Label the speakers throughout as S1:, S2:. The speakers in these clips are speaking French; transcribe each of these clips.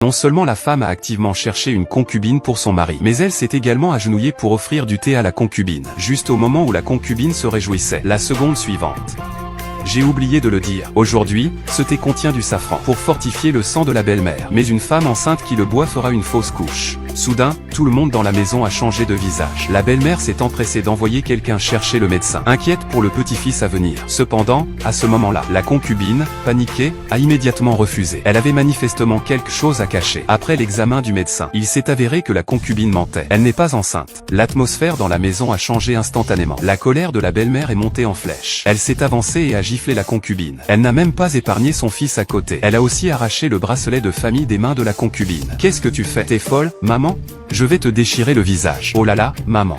S1: Non seulement la femme a activement cherché une concubine pour son mari, mais elle s'est également agenouillée pour offrir du thé à la concubine, juste au moment où la concubine se réjouissait. La seconde suivante. J'ai oublié de le dire. Aujourd'hui, ce thé contient du safran pour fortifier le sang de la belle-mère. Mais une femme enceinte qui le boit fera une fausse couche. Soudain, tout le monde dans la maison a changé de visage. La belle-mère s'est empressée d'envoyer quelqu'un chercher le médecin, inquiète pour le petit-fils à venir. Cependant, à ce moment-là, la concubine, paniquée, a immédiatement refusé. Elle avait manifestement quelque chose à cacher. Après l'examen du médecin, il s'est avéré que la concubine mentait. Elle n'est pas enceinte. L'atmosphère dans la maison a changé instantanément. La colère de la belle-mère est montée en flèche. Elle s'est avancée et a giflé la concubine. Elle n'a même pas épargné son fils à côté. Elle a aussi arraché le bracelet de famille des mains de la concubine. Qu'est-ce que tu fais? T'es folle, maman? Je vais te déchirer le visage. Oh là là, maman.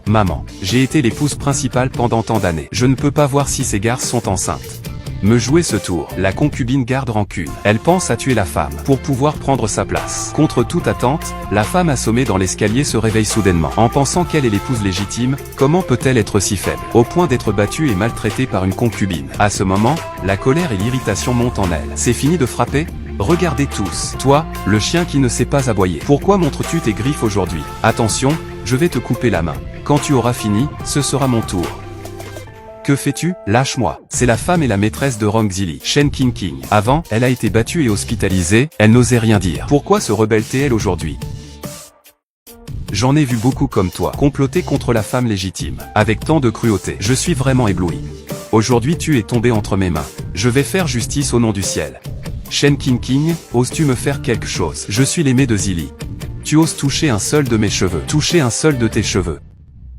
S1: Maman, j'ai été l'épouse principale pendant tant d'années. Je ne peux pas voir si ces garces sont enceintes. Me jouer ce tour. La concubine garde rancune. Elle pense à tuer la femme pour pouvoir prendre sa place. Contre toute attente, la femme assommée dans l'escalier se réveille soudainement. En pensant qu'elle est l'épouse légitime, comment peut-elle être si faible, au point d'être battue et maltraitée par une concubine? À ce moment, la colère et l'irritation montent en elle. C'est fini de frapper? Regardez tous. Toi, le chien qui ne sait pas aboyer. Pourquoi montres-tu tes griffes aujourd'hui? Attention, je vais te couper la main. Quand tu auras fini, ce sera mon tour. Que fais-tu? Lâche-moi. C'est la femme et la maîtresse de Rong Zili, Shen Qingqing. Avant, elle a été battue et hospitalisée, elle n'osait rien dire. Pourquoi se rebelle-t-elle aujourd'hui? J'en ai vu beaucoup comme toi, comploter contre la femme légitime, avec tant de cruauté. Je suis vraiment ébloui. Aujourd'hui tu es tombé entre mes mains. Je vais faire justice au nom du ciel. Shen Qingqing, oses-tu me faire quelque chose? Je suis l'aimé de Zili. Tu oses toucher un seul de mes cheveux, toucher un seul de tes cheveux.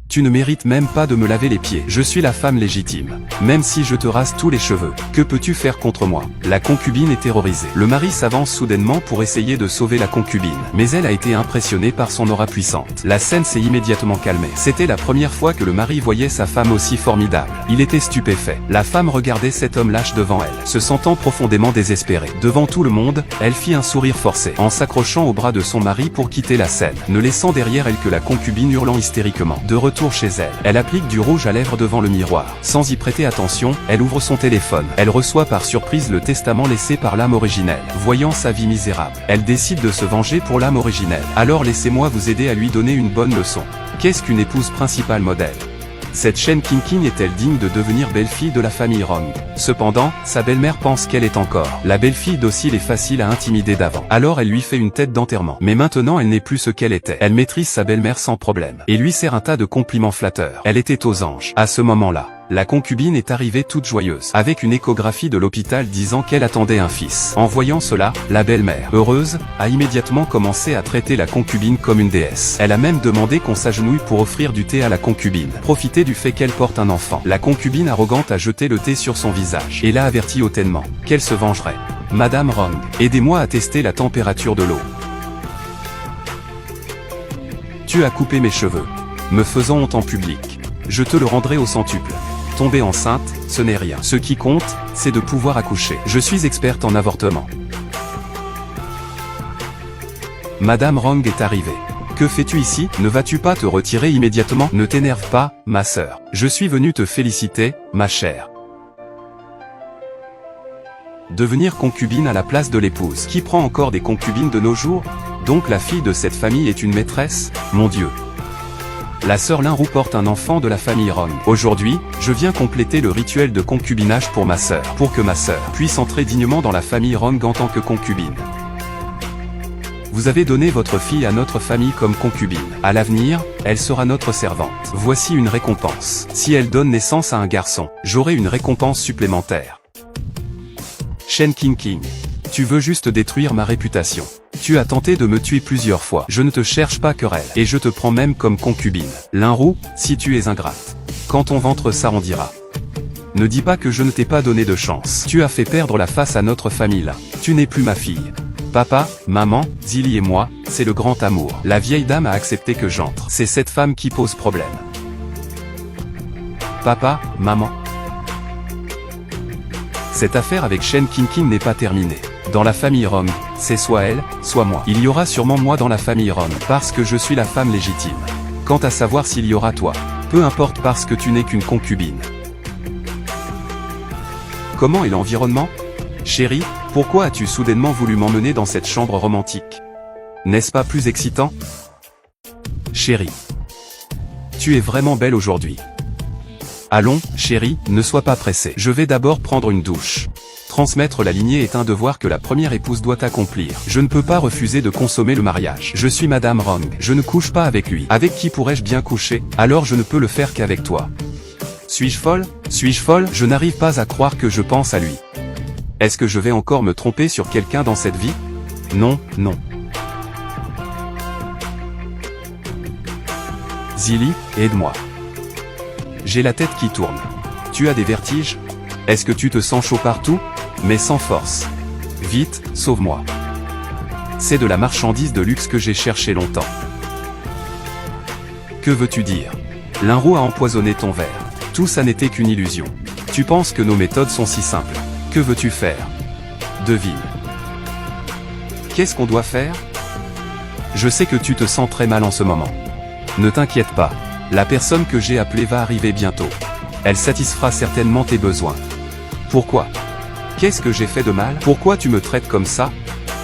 S1: Tu ne mérites même pas de me laver les pieds. Je suis la femme légitime. Même si je te rase tous les cheveux, que peux-tu faire contre moi? La concubine est terrorisée. Le mari s'avance soudainement pour essayer de sauver la concubine, mais elle a été impressionnée par son aura puissante. La scène s'est immédiatement calmée. C'était la première fois que le mari voyait sa femme aussi formidable. Il était stupéfait. La femme regardait cet homme lâche devant elle, se sentant profondément désespérée. Devant tout le monde, elle fit un sourire forcé, en s'accrochant au bras de son mari pour quitter la scène, ne laissant derrière elle que la concubine hurlant hystériquement. De retour chez elle, elle applique du rouge à lèvres devant le miroir. Sans y prêter attention, elle ouvre son téléphone. Elle reçoit par surprise le testament laissé par l'âme originelle. Voyant sa vie misérable, elle décide de se venger pour l'âme originelle. Alors laissez-moi vous aider à lui donner une bonne leçon. Qu'est-ce qu'une épouse principale modèle? Cette Shen Qingqing est-elle digne de devenir belle-fille de la famille Rong? Cependant, sa belle-mère pense qu'elle est encore la belle-fille docile et facile à intimider d'avant. Alors elle lui fait une tête d'enterrement. Mais maintenant elle n'est plus ce qu'elle était. Elle maîtrise sa belle-mère sans problème, et lui sert un tas de compliments flatteurs. Elle était aux anges. À ce moment-là, la concubine est arrivée toute joyeuse, avec une échographie de l'hôpital disant qu'elle attendait un fils. En voyant cela, la belle-mère, heureuse, a immédiatement commencé à traiter la concubine comme une déesse. Elle a même demandé qu'on s'agenouille pour offrir du thé à la concubine. Profiter du fait qu'elle porte un enfant. La concubine arrogante a jeté le thé sur son visage, et l'a averti hautement qu'elle se vengerait. Madame Rong, aidez-moi à tester la température de l'eau. Tu as coupé mes cheveux, me faisant honte en public. Je te le rendrai au centuple. Tomber enceinte, ce n'est rien. Ce qui compte, c'est de pouvoir accoucher. Je suis experte en avortement. Madame Rong est arrivée. Que fais-tu ici? Ne vas-tu pas te retirer immédiatement? Ne t'énerve pas, ma sœur. Je suis venu te féliciter, ma chère. Devenir concubine à la place de l'épouse. Qui prend encore des concubines de nos jours? Donc la fille de cette famille est une maîtresse? Mon Dieu. La sœur Linrou porte un enfant de la famille Rong. Aujourd'hui, je viens compléter le rituel de concubinage pour ma sœur, pour que ma sœur puisse entrer dignement dans la famille Rong en tant que concubine. Vous avez donné votre fille à notre famille comme concubine. À l'avenir, elle sera notre servante. Voici une récompense. Si elle donne naissance à un garçon, j'aurai une récompense supplémentaire. Shen Qingqing, tu veux juste détruire ma réputation. Tu as tenté de me tuer plusieurs fois. Je ne te cherche pas querelle, et je te prends même comme concubine. Linrou, si tu es ingrate, quand ton ventre s'arrondira. Ne dis pas que je ne t'ai pas donné de chance. Tu as fait perdre la face à notre famille là. Tu n'es plus ma fille. Papa, maman, Zili et moi, c'est le grand amour. La vieille dame a accepté que j'entre. C'est cette femme qui pose problème. Papa, maman. Cette affaire avec Shen Qingqing n'est pas terminée. Dans la famille Rong, c'est soit elle, soit moi. Il y aura sûrement moi dans la famille Rong, parce que je suis la femme légitime. Quant à savoir s'il y aura toi, peu importe parce que tu n'es qu'une concubine. Comment est l'environnement? Chérie, Pourquoi as-tu soudainement voulu m'emmener dans cette chambre romantique? N'est-ce pas plus excitant? Chérie. Tu es vraiment belle aujourd'hui. Allons, chérie, ne sois pas pressée. Je vais d'abord prendre une douche. Transmettre la lignée est un devoir que la première épouse doit accomplir. Je ne peux pas refuser de consommer le mariage. Je suis Madame Wrong. Je ne couche pas avec lui. Avec qui pourrais-je bien coucher? Alors je ne peux le faire qu'avec toi. Suis-je folle? Suis-je folle? Je n'arrive pas à croire que je pense à lui. Est-ce que je vais encore me tromper sur quelqu'un dans cette vie? Non, non. Zilly, aide-moi. J'ai la tête qui tourne. Tu as des vertiges? Est-ce que tu te sens chaud partout? Mais sans force. Vite, sauve-moi. C'est de la marchandise de luxe que j'ai cherché longtemps. Que veux-tu dire? Linro a empoisonné ton verre. Tout ça n'était qu'une illusion. Tu penses que nos méthodes sont si simples. Que veux-tu faire? Devine. Qu'est-ce qu'on doit faire? Je sais que tu te sens très mal en ce moment. Ne t'inquiète pas. La personne que j'ai appelée va arriver bientôt. Elle satisfera certainement tes besoins. Pourquoi? Qu'est-ce que j'ai fait de mal? Pourquoi tu me traites comme ça?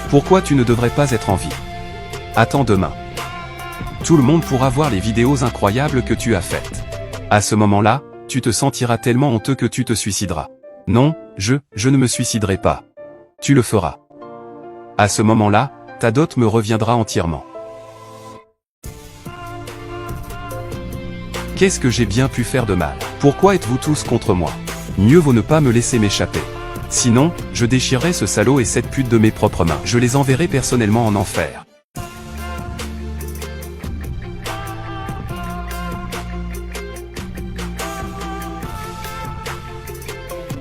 S1: Pourquoi tu ne devrais pas être en vie? Attends demain. Tout le monde pourra voir les vidéos incroyables que tu as faites. À ce moment-là, tu te sentiras tellement honteux que tu te suicideras. Non, je ne me suiciderai pas. Tu le feras. À ce moment-là, ta dot me reviendra entièrement. Qu'est-ce que j'ai bien pu faire de mal? Pourquoi êtes-vous tous contre moi? Mieux vaut ne pas me laisser m'échapper. Sinon, je déchirerai ce salaud et cette pute de mes propres mains. Je les enverrai personnellement en enfer.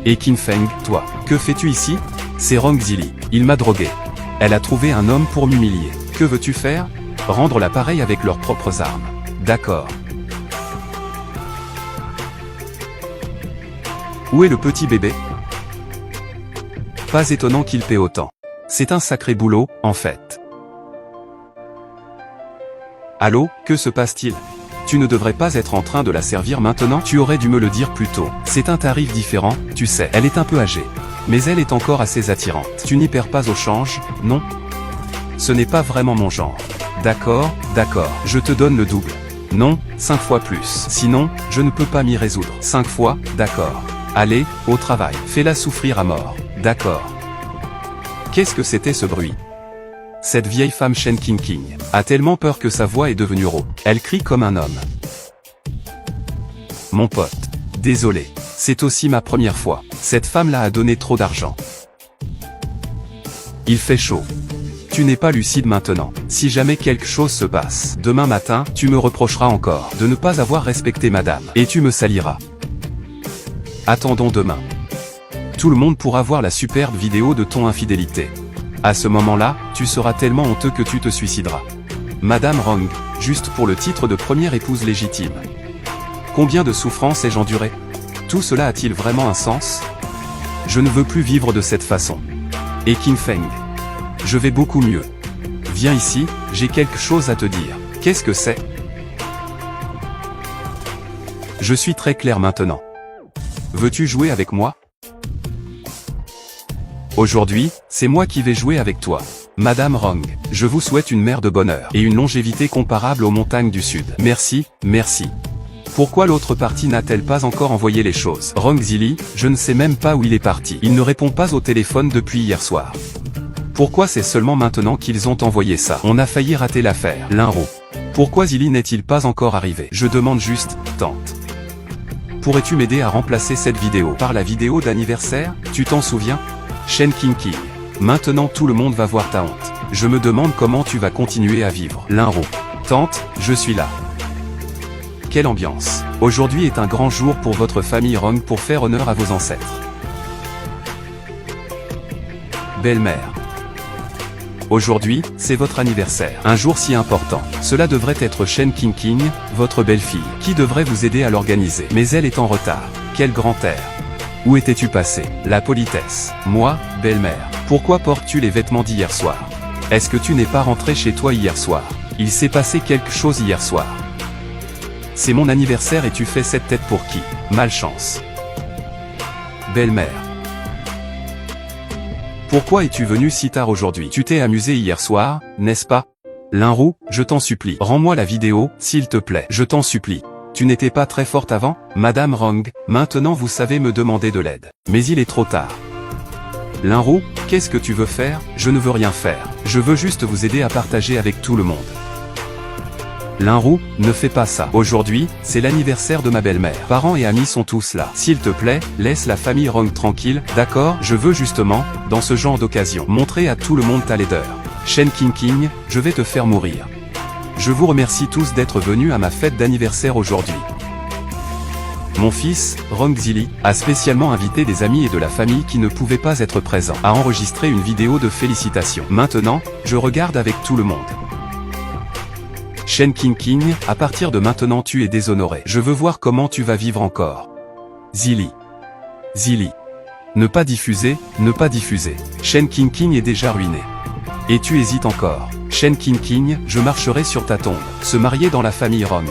S1: Et Qin Feng, toi, que fais-tu ici? C'est Wrong Zilly. Il m'a drogué. Elle a trouvé un homme pour m'humilier. Que veux-tu faire? Rendre l'appareil avec leurs propres armes. D'accord. Où est le petit bébé? Pas étonnant qu'il paie autant. C'est un sacré boulot, en fait. Allô, que se passe-t-il? Tu ne devrais pas être en train de la servir maintenant? Tu aurais dû me le dire plus tôt. C'est un tarif différent, tu sais. Elle est un peu âgée. Mais elle est encore assez attirante. Tu n'y perds pas au change, non? Ce n'est pas vraiment mon genre. D'accord, d'accord. Je te donne le double. Non, 5 fois plus. Sinon, je ne peux pas m'y résoudre. 5 fois, d'accord. Allez, au travail. Fais-la souffrir à mort. D'accord. Qu'est-ce que c'était ce bruit? Cette vieille femme Shen Qingqing a tellement peur que sa voix est devenue rauque. Elle crie comme un homme. Mon pote. Désolé. C'est aussi ma première fois. Cette femme-là a donné trop d'argent. Il fait chaud. Tu n'es pas lucide maintenant. Si jamais quelque chose se passe, demain matin, tu me reprocheras encore de ne pas avoir respecté madame. Et tu me saliras. Attendons demain. Tout le monde pourra voir la superbe vidéo de ton infidélité. À ce moment-là, tu seras tellement honteux que tu te suicideras. Madame Wrong, juste pour le titre de première épouse légitime. Combien de souffrances ai-je enduré? Tout cela a-t-il vraiment un sens? Je ne veux plus vivre de cette façon. Et Qin Feng. Je vais beaucoup mieux. Viens ici, j'ai quelque chose à te dire. Qu'est-ce que c'est? Je suis très clair maintenant. Veux-tu jouer avec moi? Aujourd'hui, c'est moi qui vais jouer avec toi. Madame Wrong, je vous souhaite une mère de bonheur et une longévité comparable aux montagnes du Sud. Merci, merci. Pourquoi l'autre partie n'a-t-elle pas encore envoyé les choses? Wrong Zilly, je ne sais même pas où il est parti. Il ne répond pas au téléphone depuis hier soir. Pourquoi c'est seulement maintenant qu'ils ont envoyé ça? On a failli rater l'affaire. Linro. Pourquoi Zilly n'est-il pas encore arrivé? Je demande juste, tante. Pourrais-tu m'aider à remplacer cette vidéo par la vidéo d'anniversaire? Tu t'en souviens? Shen Qingqing. Maintenant tout le monde va voir ta honte. Je me demande comment tu vas continuer à vivre. Linro. Tante, je suis là. Quelle ambiance. Aujourd'hui est un grand jour pour votre famille Wrong pour faire honneur à vos ancêtres. Belle-mère. Aujourd'hui, c'est votre anniversaire. Un jour si important. Cela devrait être Shen Qingqing, votre belle-fille, qui devrait vous aider à l'organiser. Mais elle est en retard. Quel grand air. Où étais-tu passé? La politesse. Moi, belle-mère. Pourquoi portes-tu les vêtements d'hier soir? Est-ce que tu n'es pas rentré chez toi hier soir? Il s'est passé quelque chose hier soir. C'est mon anniversaire et tu fais cette tête pour qui? Malchance. Belle-mère. Pourquoi es-tu venu si tard aujourd'hui? Tu t'es amusé hier soir, n'est-ce pas? Linrou, je t'en supplie. Rends-moi la vidéo, s'il te plaît. Je t'en supplie. Tu n'étais pas très forte avant? Madame Rong, maintenant vous savez me demander de l'aide. Mais il est trop tard. Linrou, qu'est-ce que tu veux faire? Je ne veux rien faire. Je veux juste vous aider à partager avec tout le monde. Linrou, ne fais pas ça. Aujourd'hui, c'est l'anniversaire de ma belle-mère. Parents et amis sont tous là. S'il te plaît, laisse la famille Rong tranquille, d'accord? Je veux justement, dans ce genre d'occasion, montrer à tout le monde ta laideur. Shen Qingqing, je vais te faire mourir. Je vous remercie tous d'être venus à ma fête d'anniversaire aujourd'hui. Mon fils, Rong Zili, a spécialement invité des amis et de la famille qui ne pouvaient pas être présents, à enregistrer une vidéo de félicitations. Maintenant, je regarde avec tout le monde. Shen Qingqing, à partir de maintenant tu es déshonoré. Je veux voir comment tu vas vivre encore. Zili. Zili. Ne pas diffuser, ne pas diffuser. Shen Qingqing est déjà ruiné. Et tu hésites encore. Shen Qingqing, je marcherai sur ta tombe. Se marier dans la famille Rong.